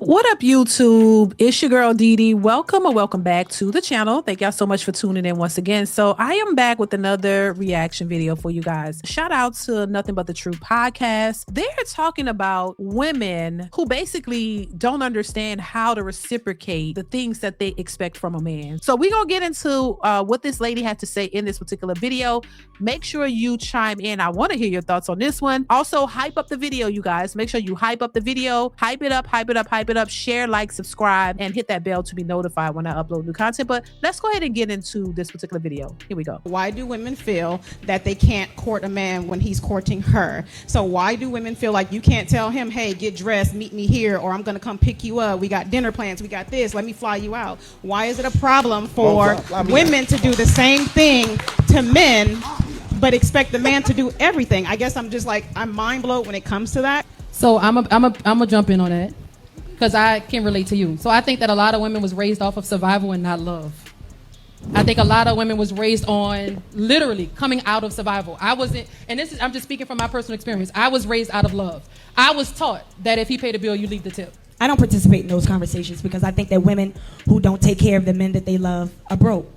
What up, YouTube? It's your girl Dee. Welcome or welcome back to the channel. Thank y'all so much for tuning in once again. So I am back with another reaction video for you guys. Shout out to Nothing But the Truth podcast. They're talking about women who basically don't understand how to reciprocate the things that they expect from a man. So we're gonna get into what this lady had to say in this particular video. Make sure you chime in. I want to hear your thoughts on this one. Also, hype up the video, you guys. Make sure you hype up the video, hype it up, share, like, subscribe, and hit that bell to be notified when I upload new content. But let's go ahead and get into this particular video. Here we go. Why do women feel that they can't court a man when he's courting her? So why do women feel like you can't tell him, hey, get dressed, meet me here, or I'm gonna come pick you up, we got dinner plans, we got this, let me fly you out? Why is it a problem for women to do the same thing to men but expect the man to do everything? I guess I'm mind blown when it comes to that. So I'm a jump in on that because I can relate to you. So I think that a lot of women was raised off of survival and not love. I think a lot of women was raised on literally coming out of survival. I'm just speaking from my personal experience. I was raised out of love. I was taught that if he paid a bill, you leave the tip. I don't participate in those conversations because I think that women who don't take care of the men that they love are broke,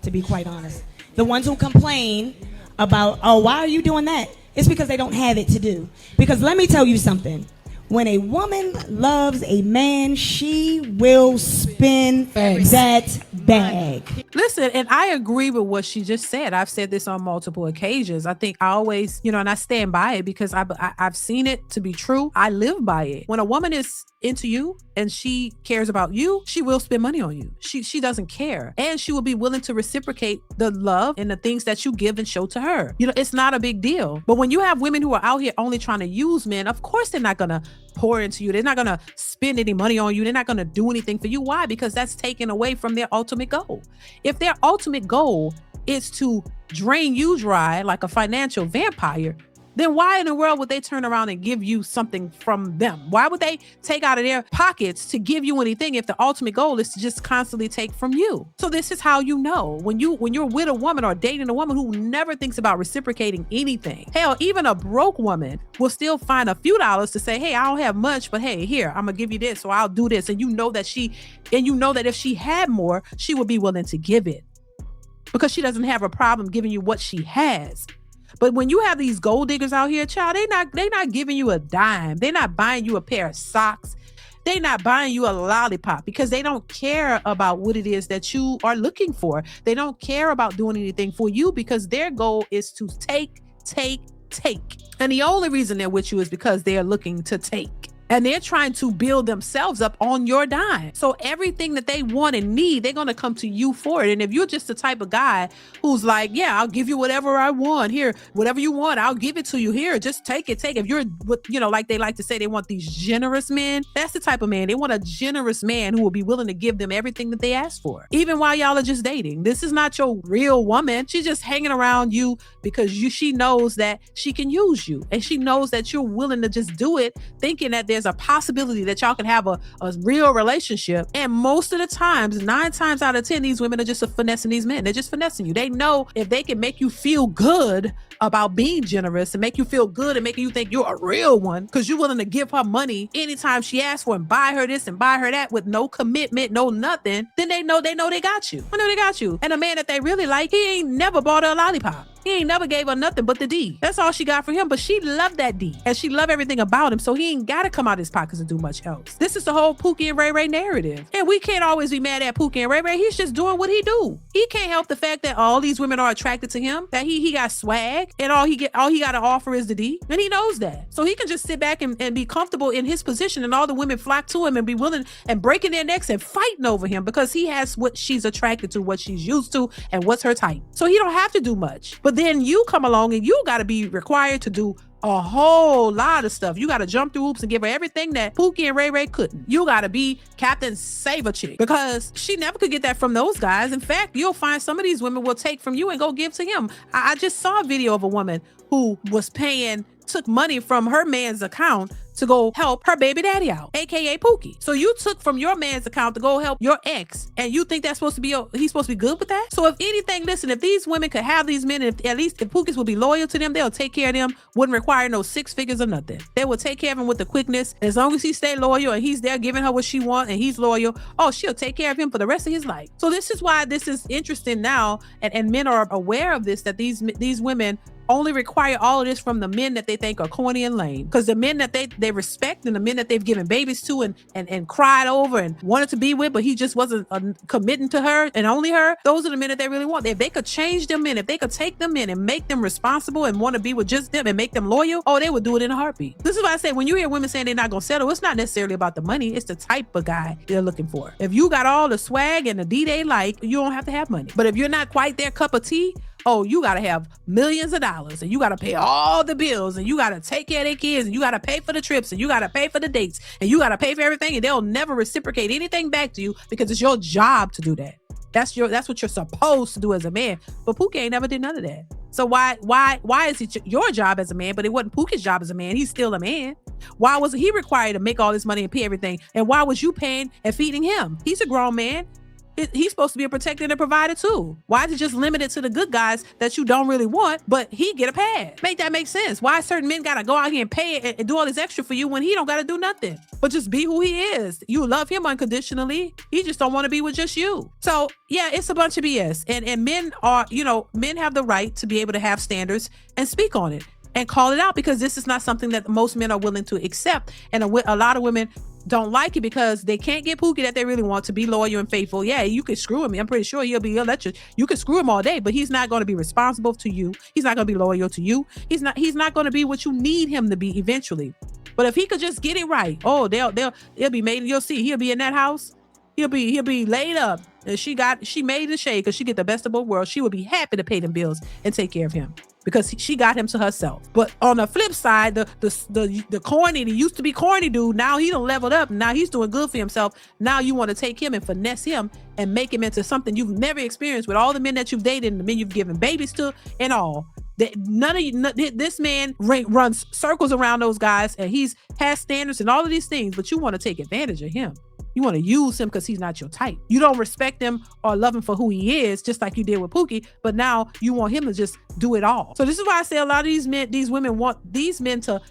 to be quite honest. The ones who complain about, oh, why are you doing that? It's because they don't have it to do. Because let me tell you something. When a woman loves a man, she will spend that bag. Listen, and I agree with what she just said. I've said this on multiple occasions. I think I always, and I stand by it because I've seen it to be true. I live by it. When a woman is into you and she cares about you, she will spend money on you. She doesn't care. And she will be willing to reciprocate the love and the things that you give and show to her. It's not a big deal. But when you have women who are out here only trying to use men, of course they're not going to pour into you. They're not going to spend any money on you. They're not going to do anything for you. Why? Because that's taken away from their ultimate goal. If their ultimate goal is to drain you dry like a financial vampire, then why in the world would they turn around and give you something from them? Why would they take out of their pockets to give you anything if the ultimate goal is to just constantly take from you? So this is how you know when you're with a woman or dating a woman who never thinks about reciprocating anything. Hell, even a broke woman will still find a few dollars to say, hey, I don't have much, but hey, here, I'm gonna give you this, or I'll do this. And you know that if she had more, she would be willing to give it because she doesn't have a problem giving you what she has. But when you have these gold diggers out here, child, they not giving you a dime. They're not buying you a pair of socks. They're not buying you a lollipop because they don't care about what it is that you are looking for. They don't care about doing anything for you because their goal is to take. And the only reason they're with you is because they're looking to take. And they're trying to build themselves up on your dime. So everything that they want and need, they're going to come to you for it. And if you're just the type of guy who's like, yeah, I'll give you whatever I want here, whatever you want, I'll give it to you here. Just take it. If you're, like they like to say, they want these generous men. That's the type of man. They want a generous man who will be willing to give them everything that they ask for, even while y'all are just dating. This is not your real woman. She's just hanging around you because she knows that she can use you. And she knows that you're willing to just do it, thinking that there's a possibility that y'all can have a real relationship. And most of the times, 9 times out of 10, these women are just finessing these men. They're just finessing you. They know if they can make you feel good about being generous and make you feel good and making you think you're a real one because you're willing to give her money anytime she asks for and buy her this and buy her that with no commitment, no nothing, then they know they got you. I know they got you. And a man that they really like, he ain't never bought her a lollipop. He ain't never gave her nothing but the D. That's all she got for him, but she loved that D. And she loved everything about him, so he ain't got to come out his pockets and do much else. This is the whole Pooky and Ray Ray narrative. And we can't always be mad at Pooky and Ray Ray. He's just doing what he do. He can't help the fact that all these women are attracted to him, that he got swag, and all he got to offer is the D. And he knows that. So he can just sit back and be comfortable in his position, and all the women flock to him and be willing and breaking their necks and fighting over him because he has what she's attracted to, what she's used to, and what's her type. So he don't have to do much. But then you come along and you got to be required to do a whole lot of stuff. You got to jump through hoops and give her everything that Pooky and Ray Ray couldn't. You got to be Captain Save-A-Chick because she never could get that from those guys. In fact, you'll find some of these women will take from you and go give to him. I just saw a video of a woman who was took money from her man's account to go help her baby daddy out, aka Pookie. So you took from your man's account to go help your ex, and you think that's supposed to be he's supposed to be good with that? So if anything, listen, if these women could have these men, at least if Pookies would be loyal to them, they'll take care of them, wouldn't require no 6 figures or nothing. They will take care of him with the quickness. As long as he stay loyal and he's there giving her what she wants and he's loyal, oh, she'll take care of him for the rest of his life. So this is why this is interesting now, and men are aware of this, that these women only require all of this from the men that they think are corny and lame. Because the men that they respect and the men that they've given babies to and cried over and wanted to be with, but he just wasn't committing to her and only her, those are the men that they really want. If they could change them in, if they could take them in and make them responsible and want to be with just them and make them loyal, oh, they would do it in a heartbeat. This is why I say, when you hear women saying they're not going to settle, it's not necessarily about the money. It's the type of guy they're looking for. If you got all the swag and the D they like, you don't have to have money. But if you're not quite their cup of tea, oh, you got to have millions of dollars and you got to pay all the bills and you got to take care of their kids and you got to pay for the trips and you got to pay for the dates and you got to pay for everything, and they'll never reciprocate anything back to you because it's your job to do that. That's what you're supposed to do as a man. But Pookie ain't never did none of that. So why is it your job as a man, but it wasn't Pookie's job as a man? He's still a man. Why was he required to make all this money and pay everything? And why was you paying and feeding him? He's a grown man. He's supposed to be a protector and a provider too. Why is it just limited to the good guys that you don't really want, but he get a pad? Make that make sense. Why certain men gotta go out here and pay and do all this extra for you when he don't gotta do nothing, but just be who he is? You love him unconditionally. He just don't want to be with just you. So yeah, it's a bunch of BS. And men are, men have the right to be able to have standards and speak on it and call it out, because this is not something that most men are willing to accept. And a lot of women don't like it because they can't get Pookie that they really want to be loyal and faithful. Yeah, you can screw him. I'm pretty sure he'll let you can screw him all day, but he's not going to be responsible to you. He's not going to be loyal to you. He's not going to be what you need him to be eventually. But if he could just get it right, oh, they'll be made. You'll see, he'll be in that house. He'll be laid up. And she made the shade because she get the best of both worlds. She would be happy to pay them bills and take care of him, because she got him to herself. But on the flip side, the corny, the used to be corny dude, now he done leveled up. Now he's doing good for himself. Now you want to take him and finesse him and make him into something you've never experienced with all the men that you've dated and the men you've given babies to and all. This man runs circles around those guys, and has standards and all of these things, but you want to take advantage of him. You want to use him because he's not your type. You don't respect him or love him for who he is, just like you did with Pookie, but now you want him to just do it all. So this is why I say a lot of these women want these men to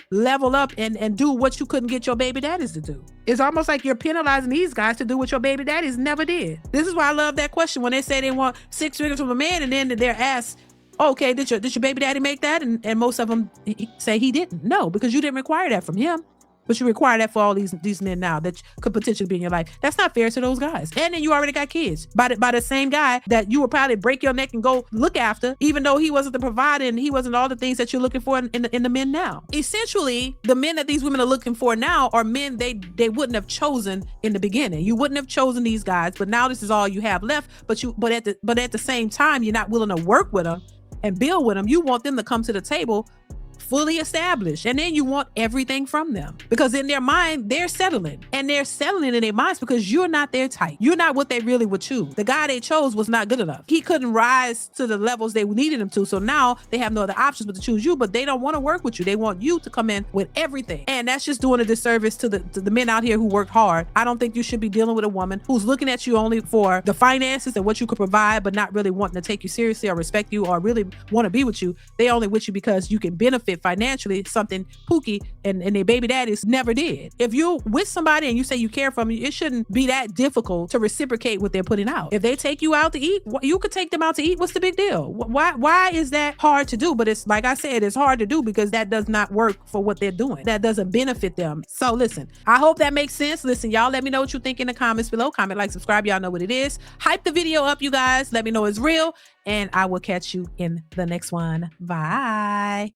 level up and do what you couldn't get your baby daddies to do. It's almost like you're penalizing these guys to do what your baby daddies never did. This is why I love that question when they say they want 6 figures from a man, and then they're asked, okay, did your baby daddy make that? And most of them say he didn't. No, because you didn't require that from him. But you require that for all these men now that could potentially be in your life. That's not fair to those guys. And then you already got kids by the same guy that you would probably break your neck and go look after, even though he wasn't the provider and he wasn't all the things that you're looking for in the men now. Essentially, the men that these women are looking for now are men they wouldn't have chosen in the beginning. You wouldn't have chosen these guys, but now this is all you have left. But at the same time, you're not willing to work with them and build with them. You want them to come to the table fully established, and then you want everything from them, because in their mind they're settling, and they're settling in their minds because you're not their type. You're not what they really would choose. The guy they chose was not good enough. He couldn't rise to the levels they needed him to, so now they have no other options but to choose you. But they don't want to work with you. They want you to come in with everything, and that's just doing a disservice to the men out here who work hard. I don't think you should be dealing with a woman who's looking at you only for the finances and what you could provide, but not really wanting to take you seriously or respect you or really want to be with you. They only with you because you can benefit financially, something Pookie and their baby daddies never did. If you're with somebody and you say you care for them, it shouldn't be that difficult to reciprocate what they're putting out. If they take you out to eat, you could take them out to eat. What's the big deal? Why is that hard to do? But it's like I said, it's hard to do because that does not work for what they're doing. That doesn't benefit them. So listen, I hope that makes sense. Listen, y'all, let me know what you think in the comments below. Comment, like, subscribe. Y'all know what it is. Hype the video up, you guys. Let me know it's real, and I will catch you in the next one. Bye.